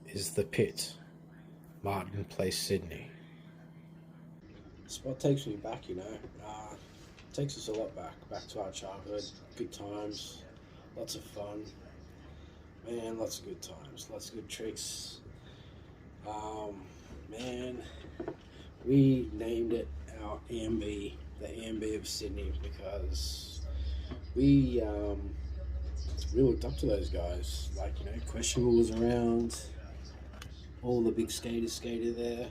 is the Pit, Martin Place, Sydney. Spot takes me back, takes us a lot back to our childhood, good times, lots of fun, man, lots of good times, lots of good tricks. Man, we named it our AMB, the AMB of Sydney, because we we looked up to those guys. Like, Questionable was around, all the big skaters skated there,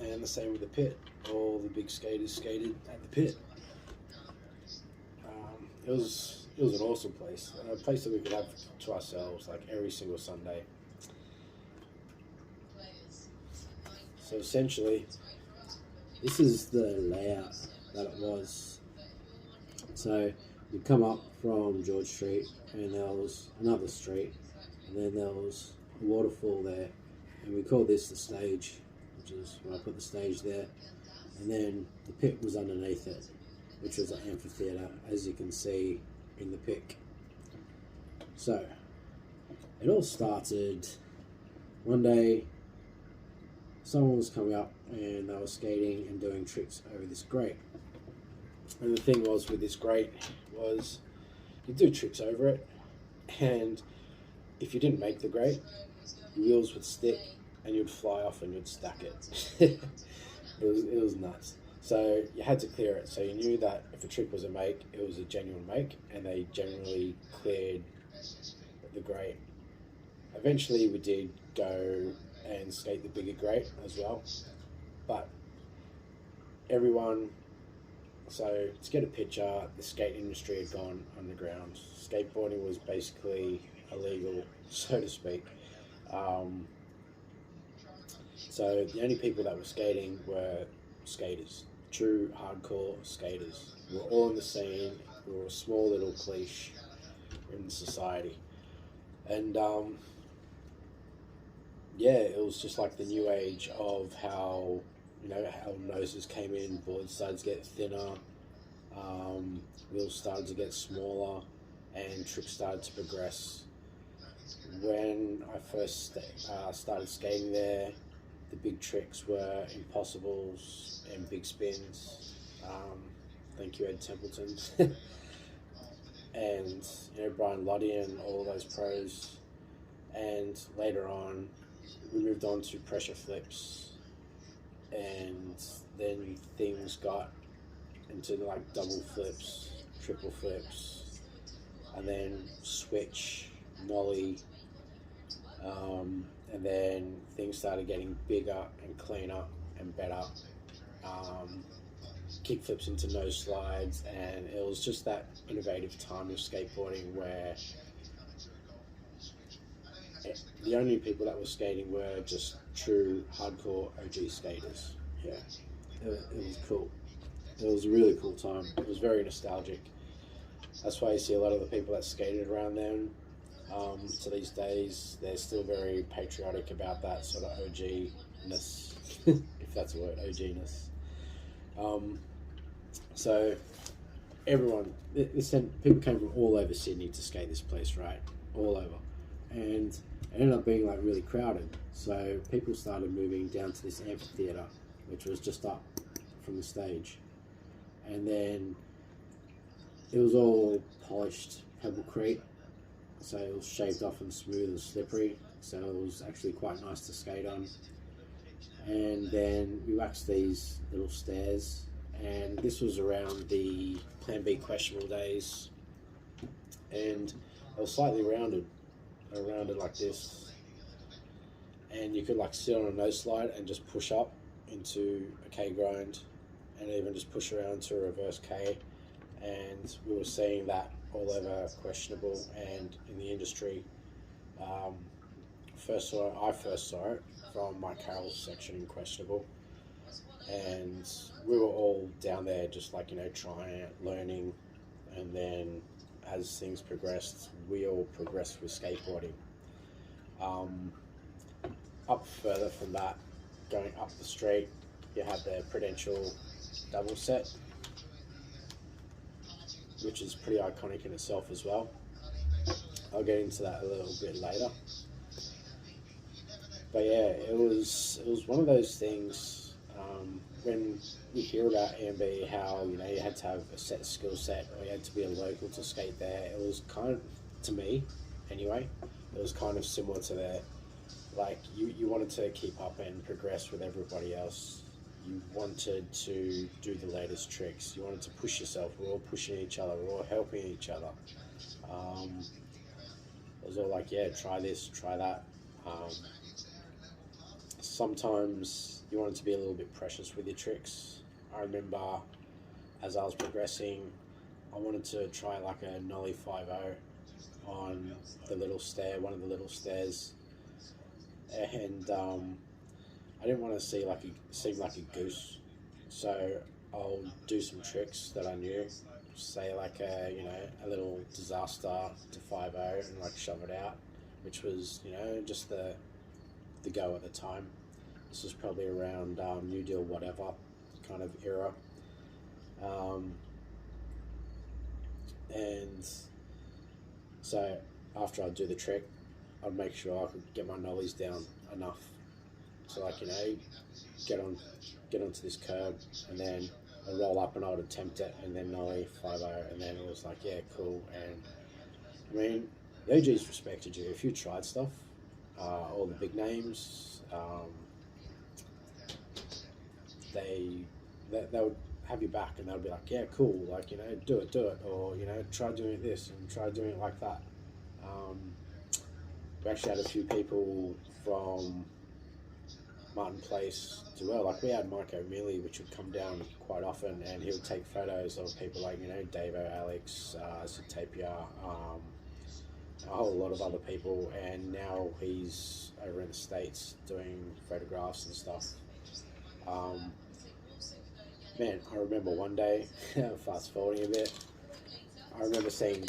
and the same with the Pit. All the big skaters skated at the Pit. It was an awesome place, a place that we could have to ourselves, like every single Sunday. So essentially, this is the layout that it was. So you come up from George Street, and there was another street, and then there was a waterfall there, and we called this the stage, which is when I put the stage there. And then the Pit was underneath it, which was an amphitheatre, as you can see in the pic. So it all started one day. Someone was coming up and they were skating and doing tricks over this grate. And the thing was with this grate was you do tricks over it, and if you didn't make the grate, your wheels would stick and you'd fly off and you'd stack it. It was nuts. So you had to clear it. So you knew that if a trick was a make, it was a genuine make, and they generally cleared the grate. Eventually we did go and skate the bigger grate as well, but so to get a picture, the skate industry had gone underground. Skateboarding was basically illegal, so to speak. So the only people that were skating were skaters, true hardcore skaters. We were all in the scene. We were a small little cliche in society, and it was just like the new age of how how noses came in, boards started to get thinner, wheels started to get smaller, and tricks started to progress. When I first started skating there, the big tricks were impossibles and big spins. Thank you, Ed Templeton. And Brian Loddy and all those pros. And later on, we moved on to pressure flips, and then things got into like double flips, triple flips, and then switch, nollie, and then things started getting bigger and cleaner and better. Kick flips into nose slides, and it was just that innovative time of skateboarding where the only people that were skating were just true hardcore OG skaters. Yeah, it was cool. It was a really cool time. It was very nostalgic. That's why you see a lot of the people that skated around then. To these days, they're still very patriotic about that sort of OG-ness, if that's a word, OG-ness. So everyone, people came from all over Sydney to skate this place, right? All over. And it ended up being like really crowded. So people started moving down to this amphitheatre, which was just up from the stage. And then it was all polished pebblecrete, so it was shaved off and smooth and slippery, so it was actually quite nice to skate on. And then we waxed these little stairs, and this was around the Plan B questionable days, and it was slightly rounded like this, and you could like sit on a nose slide and just push up into a K grind, and even just push around to a reverse K. And we were seeing that all over questionable and in the industry. I first saw it from my Carroll section in questionable, and we were all down there just like trying it, learning, and then as things progressed, we all progressed with skateboarding. Up further from that, going up the street, you had the Prudential double set, which is pretty iconic in itself as well. I'll get into that a little bit later. But yeah, it was one of those things. When you hear about AMB, how you had to have a set skill set, or you had to be a local to skate there. It was kind of, to me, anyway, it was kind of similar to there. Like you wanted to keep up and progress with everybody else. You wanted to do the latest tricks. You wanted to push yourself. We're all pushing each other. We're all helping each other. Um, it was all like, yeah, try this, try that. Um, Sometimes you wanted to be a little bit precious with your tricks. I remember as I was progressing, I wanted to try like a nollie 5.0 on the little stair, one of the little stairs, and I didn't want to seem like a goose, so I'll do some tricks that I knew, say like a little disaster to 5.0 and like shove it out, which was just the go at the time. This was probably around New Deal whatever kind of era, um, and so after I'd do the trick, I'd make sure I could get my nollies down enough, so like get on get onto this curb, and then I'd roll up and I would attempt it, and then nollie 5.0, and then it was like, yeah, cool. And I mean, the OGs respected you if you tried stuff. All the big names, they would have you back, and they'd be like, yeah, cool, like do it, or try doing this and try doing it like that. Um, we actually had a few people from Martin Place as well. Like we had Mike O'Mealy, which would come down quite often, and he would take photos of people like Davo, Alex, Zatapia, a whole lot of other people, and now he's over in the States doing photographs and stuff. Um, Man, I remember one day, fast forwarding a bit, I remember seeing,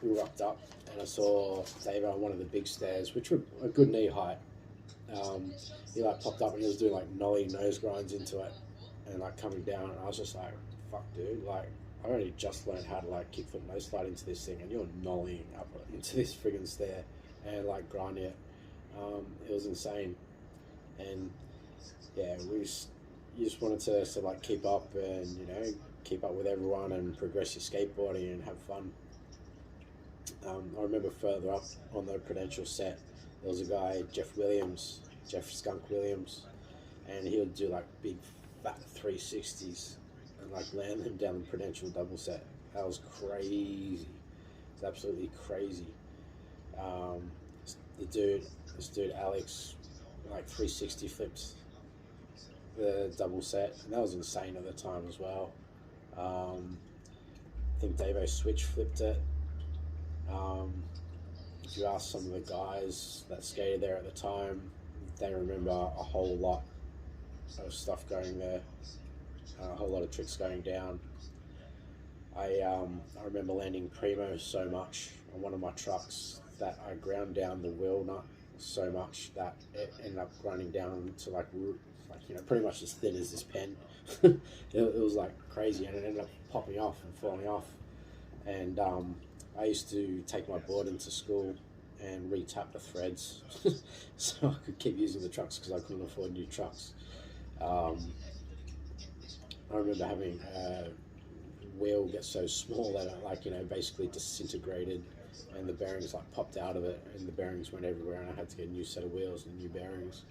we rocked up and I saw Dave on one of the big stairs, which were a good knee height. He like popped up and he was doing like nollie nose grinds into it and like coming down, and I was just like, fuck dude, like I only just learned how to like kickflip nose slide into this thing, and you're nollying up into this friggin' stair and like grinding it. It was insane. And yeah, you just wanted to like keep up and keep up with everyone and progress your skateboarding and have fun. I remember further up on the Prudential set, there was a guy, Jeff Skunk Williams, and he would do like big fat 360s and like land them down the Prudential double set. That was crazy. It's absolutely crazy. Um, this dude Alex, like 360 flips the double set, and that was insane at the time as well. I think Davo switch flipped it. If you ask some of the guys that skated there at the time, they remember a whole lot of stuff going there, a whole lot of tricks going down. I remember landing primo so much on one of my trucks that I ground down the wheel nut so much that it ended up grinding down to like pretty much as thin as this pen. It was like crazy, and it ended up popping off and falling off. And I used to take my board into school and re-tap the threads so I could keep using the trucks because I couldn't afford new trucks. I remember having a wheel get so small that it basically disintegrated, and the bearings like popped out of it, and the bearings went everywhere, and I had to get a new set of wheels and new bearings.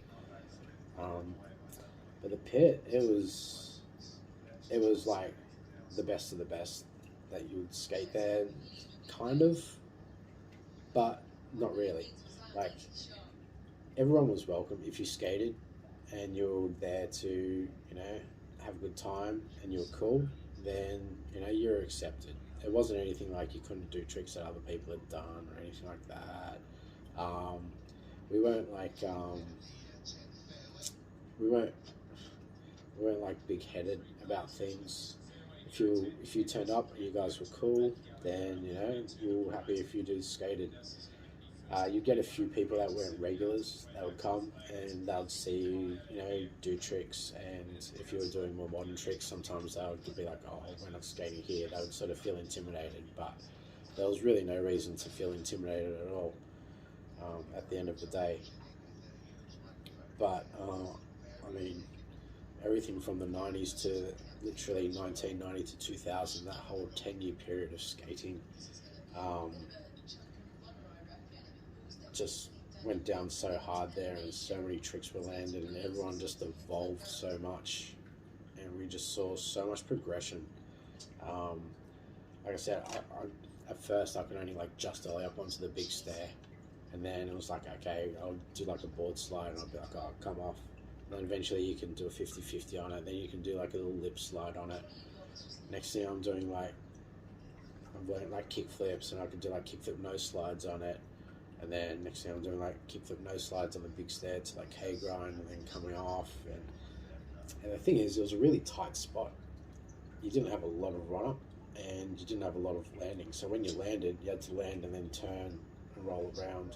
But the pit, it was like the best of the best that you would skate there, kind of, but not really. Like everyone was welcome if you skated and you were there to have a good time and you were cool. Then you're accepted. It wasn't anything like you couldn't do tricks that other people had done or anything like that. We weren't like we weren't like big headed about things. If you turned up and you guys were cool, then we were happy if you just skated. You'd get a few people that weren't regulars that would come and they'd see you do tricks, and if you were doing more modern tricks, sometimes they would be like, oh, we're not skating here. They would sort of feel intimidated, but there was really no reason to feel intimidated at all at the end of the day. But I mean, everything from the 90s to literally 1990 to 2000, that whole 10-year period of skating, um, just went down so hard there, and so many tricks were landed, and everyone just evolved so much, and we just saw so much progression. Um, like I said, at first I could only like just ollie up onto the big stair, and then it was like, okay, I'll do like a board slide, and I'll be like, oh, come off. And then eventually you can do a 50-50 on it, then you can do like a little lip slide on it. Next thing I'm doing like kick flips, and I can do like kickflip nose slides on it. And then next thing I'm doing like kickflip nose slides on the big stair to like K grind, and then coming off. And the thing is, it was a really tight spot. You didn't have a lot of run up, and you didn't have a lot of landing. So when you landed, you had to land and then turn and roll around.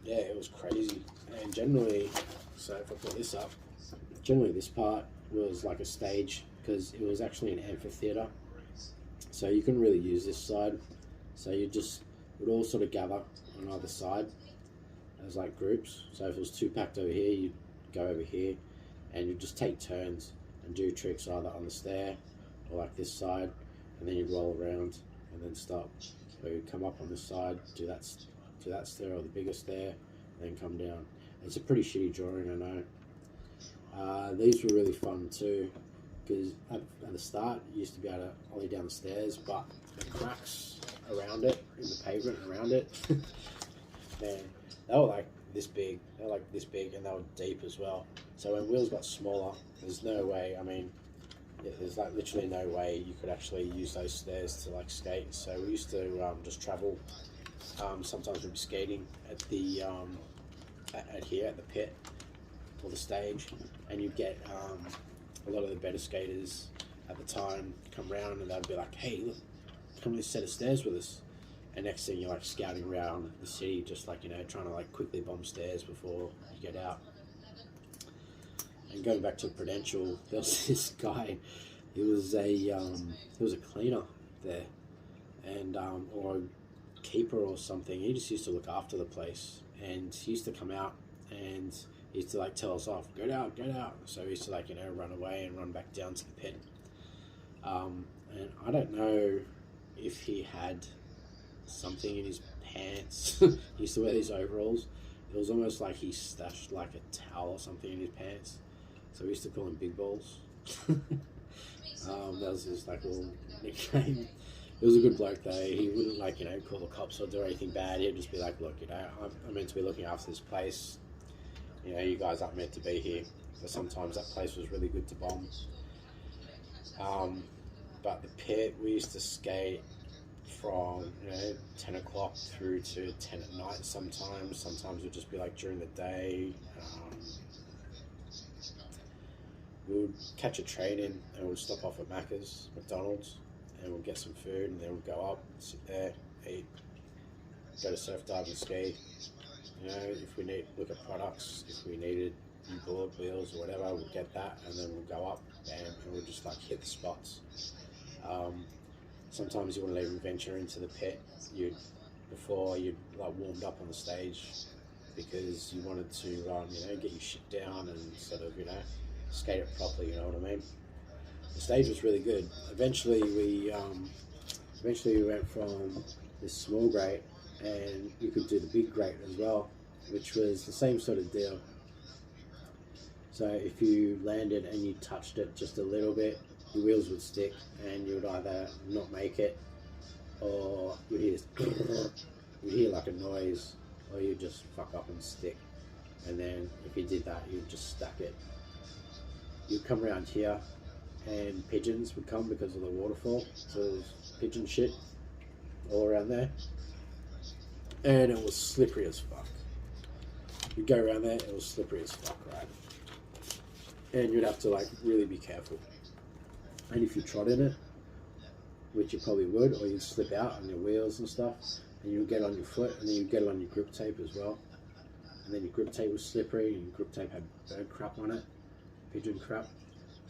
Yeah, it was crazy. And generally, so if I put this up, generally this part was like a stage, because it was actually an amphitheater. So you couldn't really use this side. So you just would all sort of gather on either side as like groups. So if it was too packed over here, you'd go over here, and you'd just take turns and do tricks either on the stair or like this side, and then you'd roll around and then stop. So you'd come up on this side, do that stair or the bigger stair, and then come down. It's a pretty shitty drawing, I know. These were really fun too, because at the start you used to be able to ollie down the stairs, but the cracks around it, in the pavement around it, man, they were like this big. They were like this big, and they were deep as well. So when wheels got smaller, there's no way. I mean, yeah, there's like literally no way you could actually use those stairs to like skate. So we used to just travel. Sometimes we'd be skating at the at here at the pit or the stage, and you'd get a lot of the better skaters at the time come round, and they'd be like, "Hey, look, come to this set of stairs with us." And next thing you're like scouting around the city, just like, you know, trying to like quickly bomb stairs before you get out. And going back to Prudential, there was this guy. He was a cleaner there, and or a keeper or something. He just used to look after the place, and he used to come out and he used to like tell us off, get out. So we used to like, you know, run away and run back down to the pit. And I don't know if he had something in his pants. He used to wear these overalls. It was almost like he stashed like a towel or something in his pants. So we used to call him Big Balls. That was his like little nickname. He was a good bloke though. He wouldn't like, you know, call the cops or do anything bad. He'd just be like, look, you know, I'm meant to be looking after this place. You know, you guys aren't meant to be here. But sometimes that place was really good to bomb. But the pit, we used to skate from, you know, 10 o'clock through to 10 at night sometimes. Sometimes it would just be like during the day. We would catch a train in, and we'd stop off at McDonald's, and we'd get some food, and then we'd go up, sit there, eat, go to surf dive and ski. You know, if we look at products, if we needed new bullet wheels or whatever, we'd get that, and then we'd go up, bam, and we'd just like hit the spots. Sometimes you wouldn't even venture into the pit before you'd like warmed up on the stage, because you wanted to you know, get your shit down and sort of, you know, skate it properly, you know what I mean? The stage was really good. Eventually we went from this small grate, and you could do the big grate as well, which was the same sort of deal. So if you landed and you touched it just a little bit, your wheels would stick, and you would either not make it, or you'd hear like a noise, or you'd just fuck up and stick. And then if you did that, you'd just stack it. You'd come around here, and pigeons would come because of the waterfall. So there was pigeon shit all around there, and it was slippery as fuck. You'd go around there, it was slippery as fuck, right? And you'd have to like really be careful. And if you trod in it, which you probably would, or you'd slip out on your wheels and stuff, and you'd get on your foot, and then you'd get it on your grip tape as well. And then your grip tape was slippery, and your grip tape had bird crap on it, pigeon crap.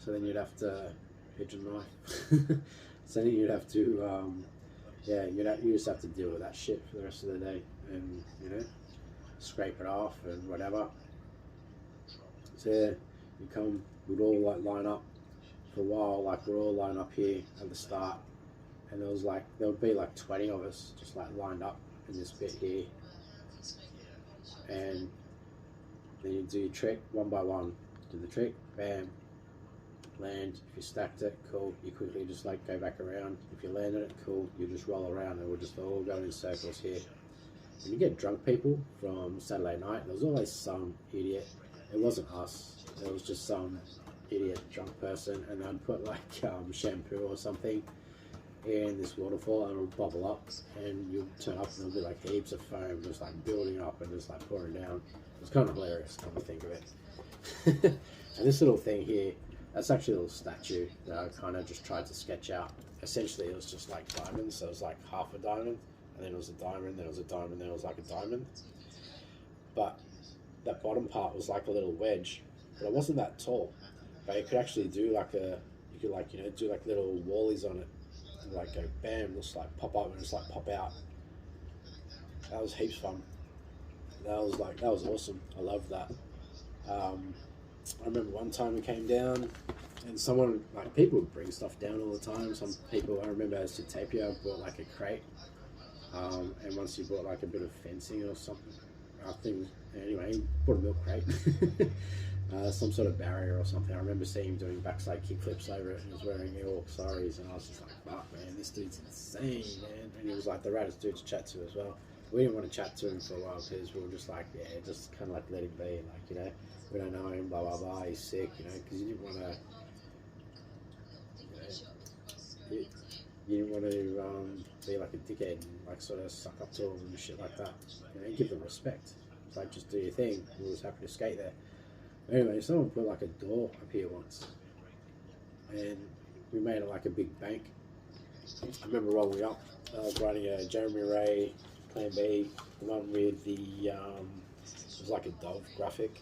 So then you'd have to, pigeon knife. So then you'd have to, you just have to deal with that shit for the rest of the day. And, you know, scrape it off and whatever. So yeah, we'd all like line up for a while, like we're all lined up here at the start, and there would be like 20 of us just like lined up in this bit here, and then you do your trick one by one, do the trick, bam, land. If you stacked it, cool, you quickly just like go back around. If you landed it, cool, you just roll around, and we'll just all go in circles here. When you get drunk people from Saturday night, there was always some idiot. It wasn't us, it was just some idiot drunk person, and they'd put like shampoo or something in this waterfall, and it'll bubble up, and you'll turn up and there'll be like heaps of foam just like building up and just like pouring down. It's kind of hilarious, come to think of it. And this little thing here, that's actually a little statue that I kind of just tried to sketch out. Essentially it was just like diamonds, so it was like half a diamond, and then it was a diamond, then it was a diamond, then it was like a diamond. But that bottom part was like a little wedge, but it wasn't that tall. But you could actually do like do like little wallies on it, and like go bam, just like pop up and just like pop out. That was heaps fun. That was awesome. I loved that. I remember one time we came down, and people would bring stuff down all the time. Some people, I remember as Tapia bought like a crate, and once you bought like a bit of fencing or something, I think, anyway, he bought a milk crate. Some sort of barrier or something. I remember seeing him doing backside kickflips over it, and he was wearing York Saris, and I was just like, fuck man, this dude's insane, man. And he was like the raddest dude to chat to as well. We didn't want to chat to him for a while because we were just like, yeah, just kind of like let him be, like, you know, we don't know him, blah blah blah, he's sick, you know, because you didn't want to, you didn't want to be like a dickhead and like sort of suck up to him and shit like that, you know, give them respect. It's like, just do your thing. We was happy to skate there. Anyway, someone put like a door up here once, and we made it like a big bank. I remember rolling up, I was riding a Jeremy Ray Plan B, the one with the, it was like a dove graphic,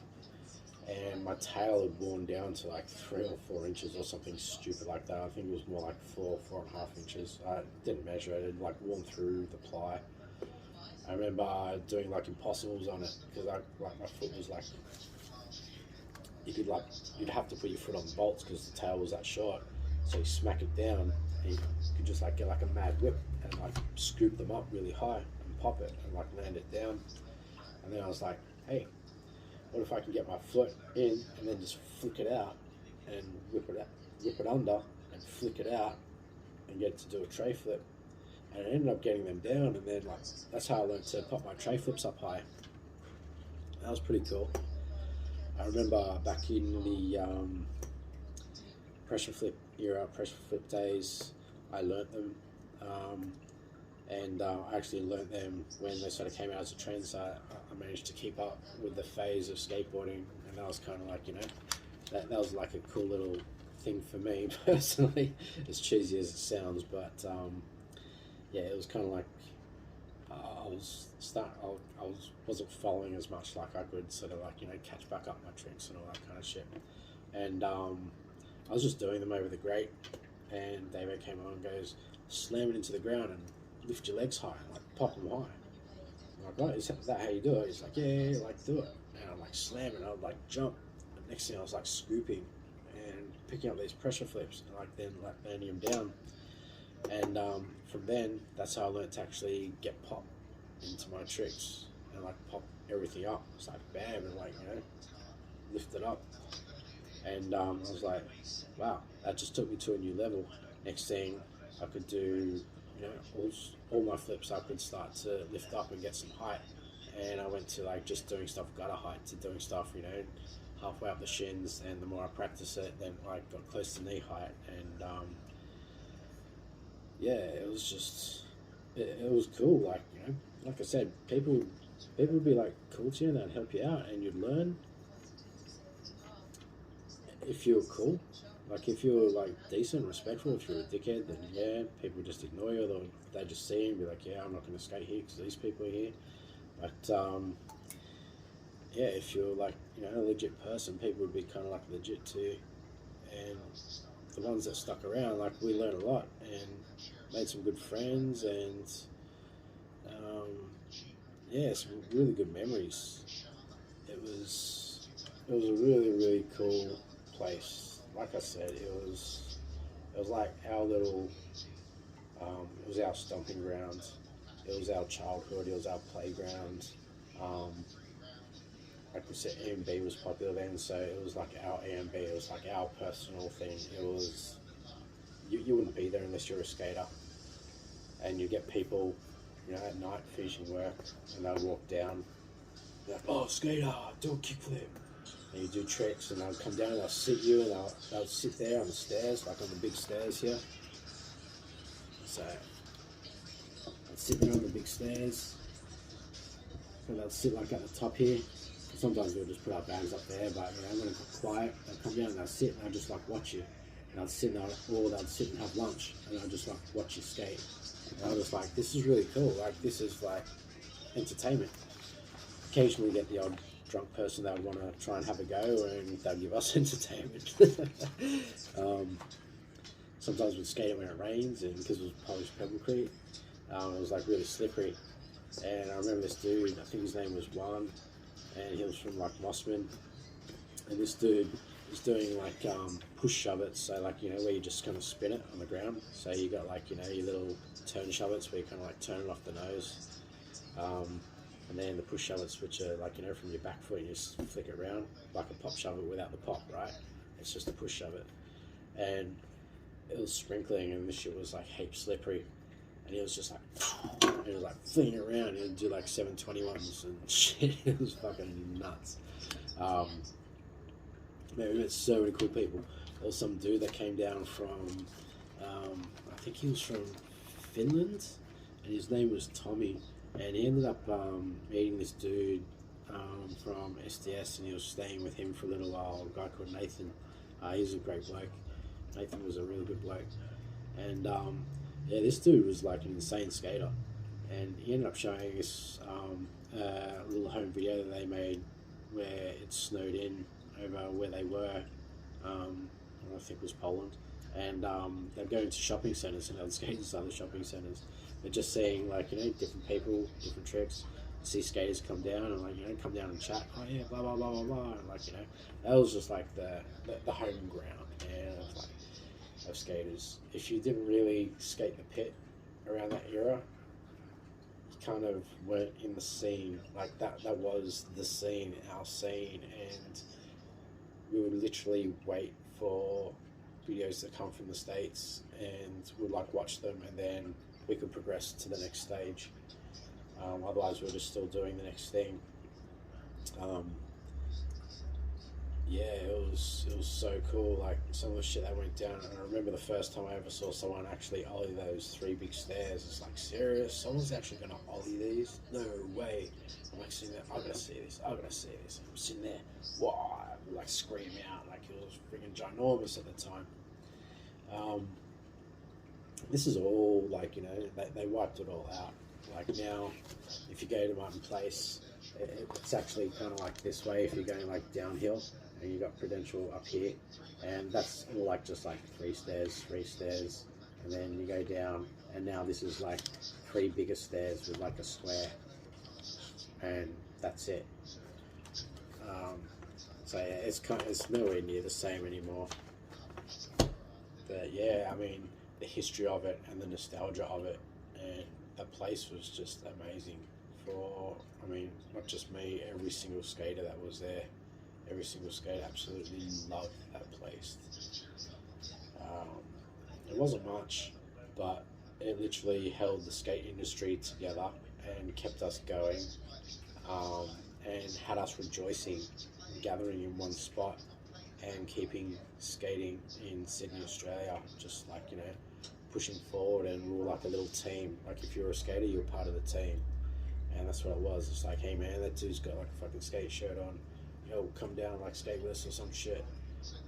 and my tail had worn down to like 3 or 4 inches or something stupid like that. I think it was more like 4.5 inches. I didn't measure it, it had like worn through the ply. I remember doing like impossibles on it, because my foot was like, you'd have to put your foot on the bolts because the tail was that short. So you smack it down, and you could just like get like a mad whip and like scoop them up really high and pop it and like land it down. And then I was like, hey, what if I can get my foot in and then just flick it out and whip it under and flick it out and get it to do a tray flip. And I ended up getting them down, and then like that's how I learned to pop my tray flips up high. That was pretty cool. I remember back in the pressure flip era, pressure flip days, I learnt them, and I actually learnt them when they sort of came out as a trend, so I managed to keep up with the phase of skateboarding, and that was kind of like, you know, that was like a cool little thing for me personally, as cheesy as it sounds, but yeah, it was kind of like, I wasn't following as much, like I could sort of like, you know, catch back up my tricks and all that kind of shit. And I was just doing them over the grate, and David came on and goes, slam it into the ground and lift your legs high and like pop them high. I'm like, right, is that how you do it? He's like, yeah, like do it. And I'm like slamming, I'd like jump. The next thing I was like scooping and picking up these pressure flips and like then like landing them down. And from then, that's how I learned to actually get pop into my tricks and like pop everything up. It's like bam, and like, you know, lift it up. And I was like, wow, that just took me to a new level. Next thing, I could do, you know, all my flips I could start to lift up and get some height. And I went to like just doing stuff gutter height to doing stuff, you know, halfway up the shins. And the more I practice it, then I got close to knee height. And yeah, it was just, it was cool. Like, you know, like I said, people would be like cool to you and they'd help you out, and you'd learn. If you were cool, like if you were like decent, respectful, if you're a dickhead, then yeah, people just ignore you, or they just see you and be like, yeah, I'm not going to skate here because these people are here. But yeah, if you're like, you know, a legit person, people would be kind of like legit to you. And the ones that stuck around, like we learned a lot and made some good friends, and yeah, some really good memories. It was a really really cool place. Like I said, it was like our little it was our stomping ground. It was our childhood. It was our playground. Um, like we said, EMB was popular then, so it was like our EMB. It was like our personal thing. It was you wouldn't be there unless you're a skater, and you get people, at night finishing work, and they'll walk down. They're like, oh, skater, do a kickflip. And you do tricks, and they'll come down and they'll sit you, and they'll sit there on the stairs, like on the big stairs here. So I'd sit there on the big stairs, and they'll sit like at the top here. Sometimes we'll just put our bags up there, but when it got quiet, they'll come down and they'll sit and they'll just like watch you. And I'd sit and they'd sit and have lunch, and I'd just like watch you skate. And I was like, this is really cool. Like, this is like entertainment. Occasionally get the odd drunk person that would want to try and have a go, and they'll give us entertainment. Sometimes we'd skate it when it rains, and because it was polished Pebblecrete, it was like really slippery. And I remember this dude, I think his name was Juan, and he was from like Mossman. And this dude was doing like push shove it, so like where you just kind of spin it on the ground. So you got like your little turn shove it's where you kind of like turn it off the nose, and then the push shove it's, which are like from your back foot, you just flick it around like a pop shove it without the pop, right? It's just a push shove it, and it was sprinkling, and this shit was like heap slippery, and he was just like, he was like flinging it around, and he'd do like 721s and shit. It was fucking nuts. Man, we met so many cool people. There was some dude that came down from, I think he was from Finland, and his name was Tommy, and he ended up meeting this dude from SDS, and he was staying with him for a little while, a guy called Nathan. He's a great bloke. Nathan was a really good bloke. And yeah, this dude was like an insane skater, and he ended up showing us a little home video that they made where it snowed in over where they were. I think it was Poland, and they'd go into shopping centres and they'd skate inside the shopping centres. They're just seeing like different people, different tricks. See skaters come down and like come down and chat. Oh yeah, blah blah blah blah blah. And like that was just like the home ground, of skaters. If you didn't really skate the pit around that era, you kind of weren't in the scene. Like that was the scene, our scene, and we would literally wait for videos that come from the States, and we'd like watch them, and then we could progress to the next stage. Otherwise we were just still doing the next thing. Yeah, it was so cool, like some of the shit that went down. And I remember the first time I ever saw someone actually ollie those 3 big stairs. It's like, serious? Someone's actually gonna ollie these? No way. I'm like sitting there, I'm gonna see this. I'm sitting there, wow, like screaming out, like it was freaking ginormous at the time. This is all like, they wiped it all out. Like now, if you go to Martin Place, it's actually kind of like this way if you're going like downhill, and you got Prudential up here, and that's all like just like 3 stairs, and then you go down, and now this is like 3 bigger stairs with like a square, and that's it. So yeah, it's nowhere near the same anymore. But yeah, I mean, the history of it and the nostalgia of it, and the place was just amazing for, not just me, every single skater that was there. Every single skater absolutely loved that place. It wasn't much, but it literally held the skate industry together and kept us going, and had us rejoicing, gathering in one spot, and keeping skating in Sydney, Australia, just like, pushing forward. And we were like a little team. Like if you were a skater, you were part of the team, and that's what it was. It's like, hey man, that dude's got like a fucking skate shirt on, come down, like skate with us or some shit.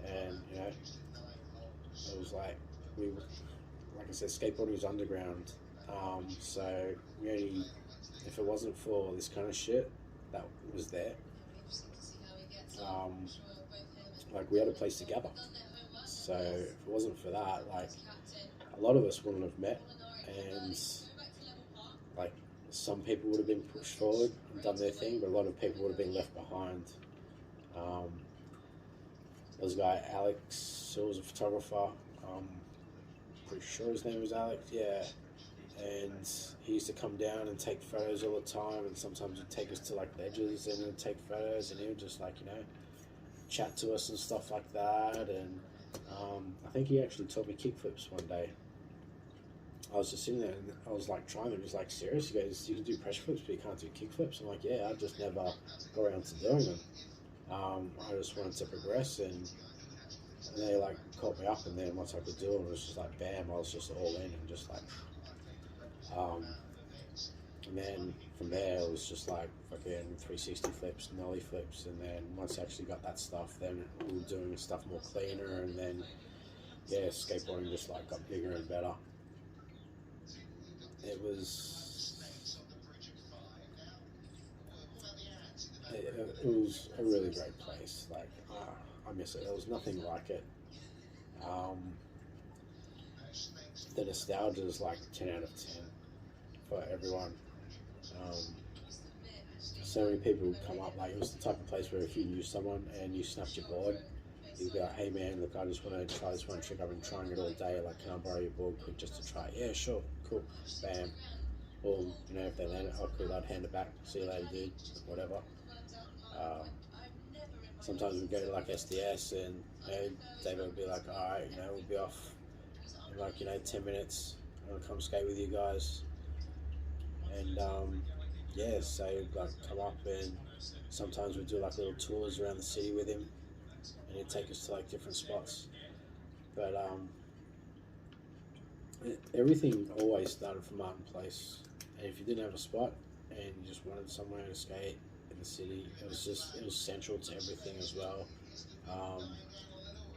And it was like, like I said, skateboarding was underground, so we only, if it wasn't for this kind of shit that was there, like we had a place to gather. So if it wasn't for that, like a lot of us wouldn't have met, and like some people would have been pushed forward and done their thing, but a lot of people would have been left behind. Um, there was a guy, Alex, who was a photographer. Pretty sure his name was Alex, yeah. And he used to come down and take photos all the time, and sometimes he'd take us to like ledges and he'd take photos, and he would just like, you know, chat to us and stuff like that. And I think he actually taught me kickflips one day. I was just sitting there and I was like trying them. He's like, serious? He goes, you can do pressure flips, but you can't do kickflips. I'm like, yeah, I just never got around to doing them. I just wanted to progress, and they like caught me up, and then once I could do it, it was just like bam, I was just all in and just like, and then from there it was just like fucking 360 flips, nollie flips, and then once I actually got that stuff, then we were doing stuff more cleaner, and then yeah, skateboarding just like got bigger and better. It was a really great place. Like I miss it. There was nothing like it. The nostalgia is like 10 out of 10 for everyone. So many people would come up, like it was the type of place where if you knew someone and you snapped your board, you'd be like, hey man, look, I just want to try this one trick, I've been trying it all day, like can I borrow your board quick just to try it? Yeah, sure, cool, bam. Or, you know, if they land it, oh cool, I'd hand it back, see you later dude, whatever. Sometimes we'd go to like SDS, and you know, David would be like, alright, you know, we'll be off in like, you know, 10 minutes, I'm gonna come skate with you guys. And yeah, so he'd like come up, and sometimes we'd do like little tours around the city with him, and he'd take us to like different spots. But everything always started from Martin Place, and if you didn't have a spot and you just wanted somewhere to skate in the city, it was central to everything as well.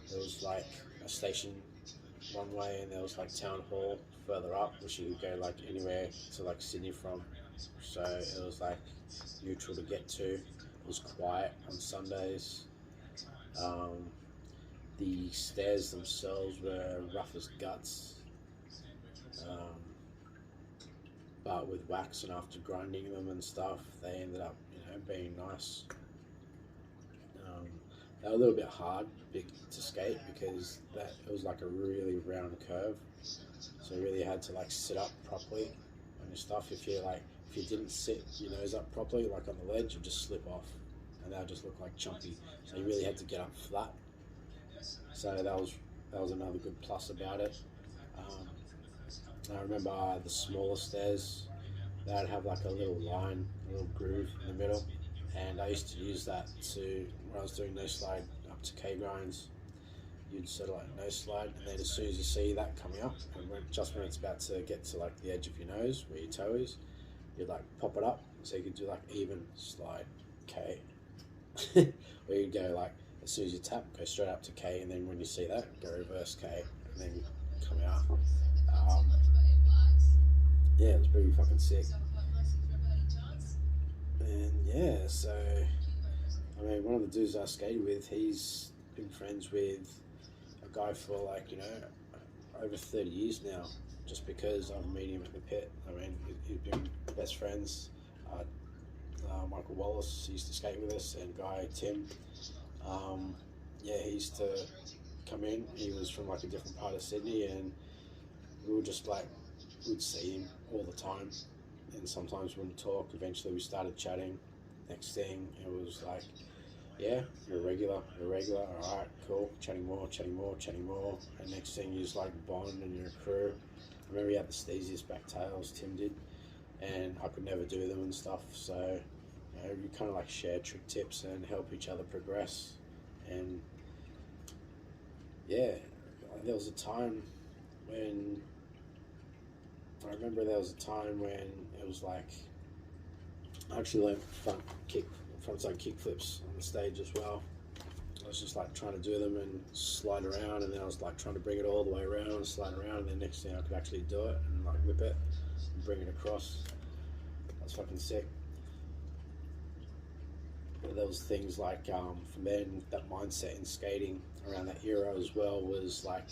There was like a station one way, and there was like town hall further up, which you could go like anywhere to like Sydney from. So it was like neutral to get to. It was quiet on Sundays. The stairs themselves were rough as guts, but with wax, and after grinding them and stuff, they ended up, you know, being nice. They were a little bit hard to skate because it was like a really round curve, so you really had to like sit up properly on your stuff. If you didn't sit your nose up properly, like on the ledge, you'd just slip off, and they'll just look like chumpy. So you really had to get up flat. So that was another good plus about it. I remember the smaller stairs, they'd have like a little line, a little groove in the middle, and I used to use that to, when I was doing no slide up to K grinds, you'd sort of like no slide, and then as soon as you see that coming up, and just when it's about to get to like the edge of your nose where your toe is, you'd like pop it up, so you could do like even slide K, where you'd go like, as soon as you tap, go straight up to K, and then when you see that, go reverse K, and then come out. Yeah, it was pretty fucking sick. And yeah, so I mean, one of the dudes I skated with, he's been friends with a guy for like, you know, over 30 years now, just because I've met him at the pit. I mean, we've been best friends. Michael Wallace used to skate with us, and guy Tim. Yeah, he used to come in. He was from like a different part of Sydney, and we were just like, we'd see him all the time, and sometimes we wouldn't talk. Eventually we started chatting. Next thing it was like, yeah, you're a regular, all right, cool, chatting more, and next thing you just like bond and you're a crew. I remember he had the steeziest back tails, Tim did, and I could never do them and stuff, so you know, you kind of like share trick tips and help each other progress. And yeah, there was a time when it was like, I actually learned frontside kick flips on the stage as well. I was just like trying to do them and slide around, and then I was like trying to bring it all the way around and slide around, and then next thing I could actually do it and like whip it and bring it across. That's fucking sick. But there was things like, for men, that mindset in skating around that era as well was like,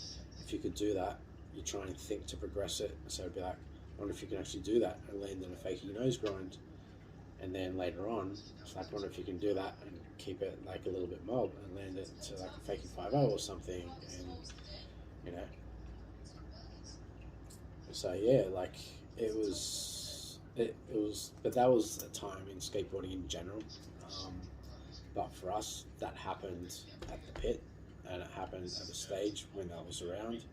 if you could do that, you try and think to progress it. So it'd be like, wonder if you can actually do that and land in a fakie nose grind. And then later on, it's like, wonder if you can do that and keep it like a little bit mob and land it to like a fakie 5-0 or something. And, you know, so yeah, like it was, but that was a time in skateboarding in general. But for us, that happened at the pit, and it happened at the stage when that was around,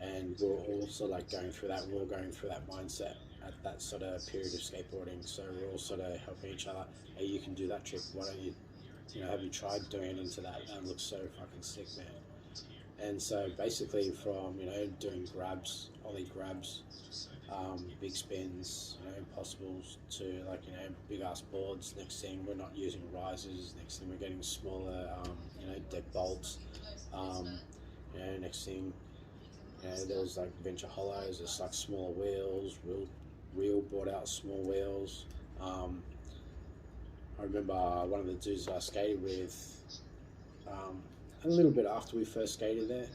and we were all sort of like going through that. We were all going through that mindset at that sort of period of skateboarding. So we're all sort of helping each other. Hey, you can do that trick. Why don't you, have you tried doing into that? That looks so fucking sick, man. And so basically from, doing grabs, ollie grabs, big spins, impossibles, to like, big ass boards. Next thing we're not using risers. Next thing we're getting smaller, deck bolts. Next thing, there was like venture hollows. It's like smaller wheels. Real brought out small wheels. I remember one of the dudes I skated with, a little bit after we first skated there,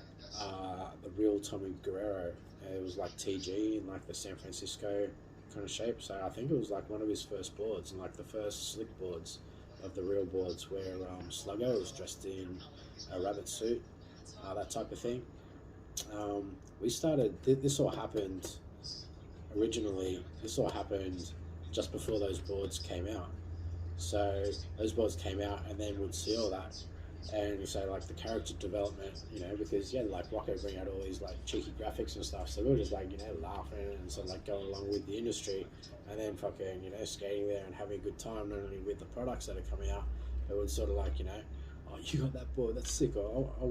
the real Tommy Guerrero. It was like TG in like the San Francisco kind of shape. So I think it was like one of his first boards and like the first slick boards of the real boards, where Sluggo was dressed in a rabbit suit, that type of thing. We started, this all happened originally, just before those boards came out. So those boards came out, and then we'd see all that. And so like the character development, because like Rocco bring out all these like cheeky graphics and stuff, so we were just like, laughing and sort of like going along with the industry, and then fucking, skating there and having a good time, not only with the products that are coming out, but it would sort of like, oh, you got that board, that's sick, or I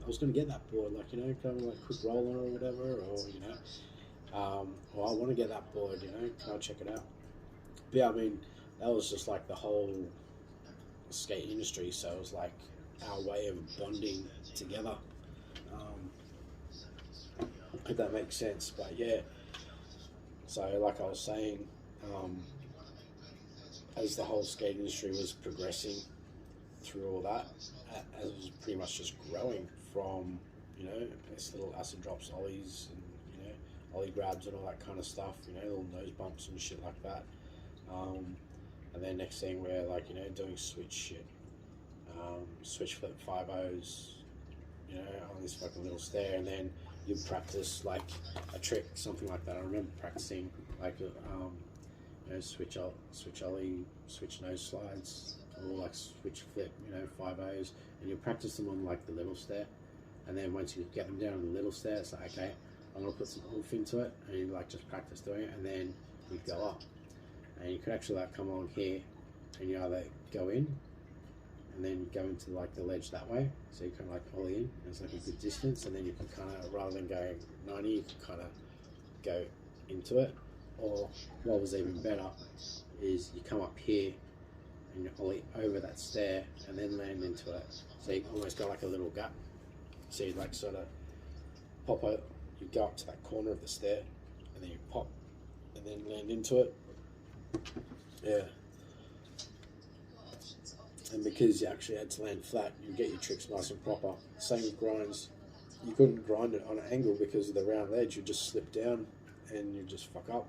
was going to get that board, like, kind of like quick roller or whatever, or, or I want to get that board, can I check it out? But yeah, I mean, that was just like the whole skate industry, so it was like our way of bonding together, if that makes sense. But yeah, so like I was saying, as the whole skate industry was progressing through all that, as it was pretty much just growing from, this little acid drops, ollies, and, ollie grabs and all that kind of stuff, little nose bumps and shit like that. And then next thing we're like, doing switch shit. Switch flip 5-0s, on this fucking little stair, and then you practice like a trick, something like that. I remember practicing like switch ollie, switch nose slides, or like switch flip, 5-0s, and you practice them on like the little stair, and then once you get them down on the little stair, it's like, okay, I'm gonna put some oomph into it, and you like just practice doing it, and then you go up, and you could actually like come along here, and you either go in and then go into like the ledge that way, so you kind of like ollie in, it's like a good distance, and then you can kind of, rather than going 90, you can kind of go into it. Or what was even better is you come up here and you ollie over that stair and then land into it, so you almost got like a little gap, so you like sort of pop out, you go up to that corner of the stair and then you pop and then land into it. Yeah. And because you actually had to land flat, you get your tricks nice and proper. Same with grinds. You couldn't grind it on an angle because of the round ledge. You just slip down and you just fuck up.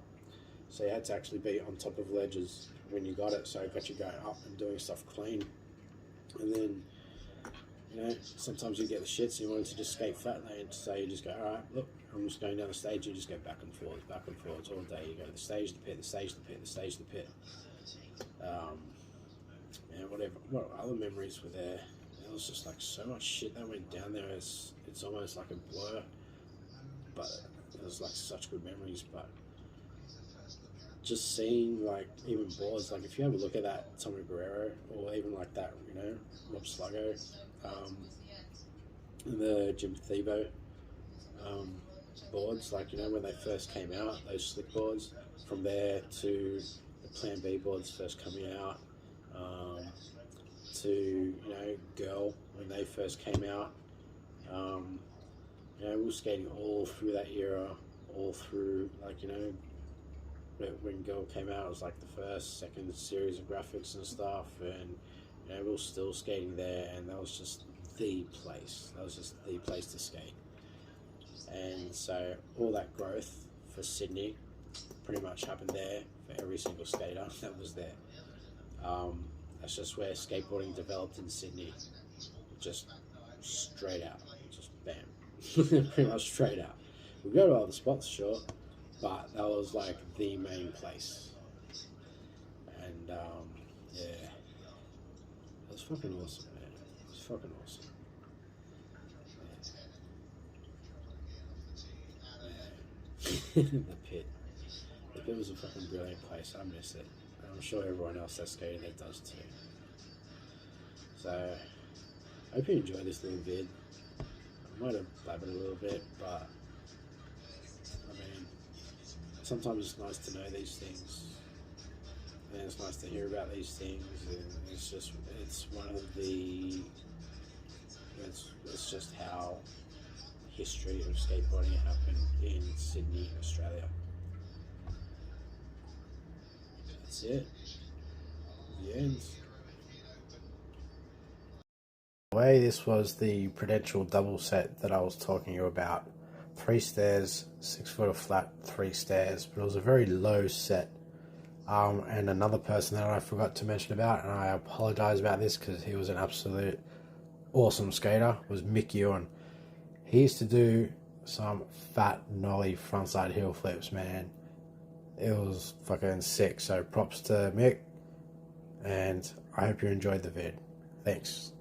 So you had to actually be on top of ledges when you got it, so it got you going up and doing stuff clean. And then, sometimes you get the shits and you wanted to just skate flat land, so you just go, all right, look, I'm just going down the stage. You just go back and forwards all day. You go to the stage, the pit, the stage, the pit, the stage, the pit. What other memories were there? There was just like so much shit that went down there. It's almost like a blur, but it was like such good memories. But just seeing like even boards, like if you have a look at that Tommy Guerrero, or even like that, Rob Sluggo, the Jim Thebo boards, like when they first came out, those slick boards, from there to the Plan B boards first coming out, to Girl when they first came out. We were skating all through that era, all through like when Girl came out, it was like the first, second series of graphics and stuff, and we were still skating there, and that was just the place. That was just the place to skate. And so all that growth for Sydney pretty much happened there for every single skater that was there. That's just where skateboarding developed in Sydney. Just straight out, just bam, pretty much straight out. We go to other spots, sure, but that was like the main place. And yeah, it was fucking awesome, man. It was fucking awesome. Yeah. The pit. The pit was a fucking brilliant place. I miss it. And I'm sure everyone else that's skating there does too. So, I hope you enjoyed this little vid. I might have blabbered a little bit, but I mean, sometimes it's nice to know these things, and it's nice to hear about these things, and it's one of the, it's just how history of skateboarding happened in Sydney, Australia. That's it. The end. This was the Prudential double set that I was talking to you about. 3 stairs, 6 foot of flat, 3 stairs, but it was a very low set. And another person that I forgot to mention about, and I apologize about this because he was an absolute awesome skater, was Mick Ewan. He used to do some fat nollie frontside heel flips, man. It was fucking sick. So props to Mick, and I hope you enjoyed the vid. Thanks.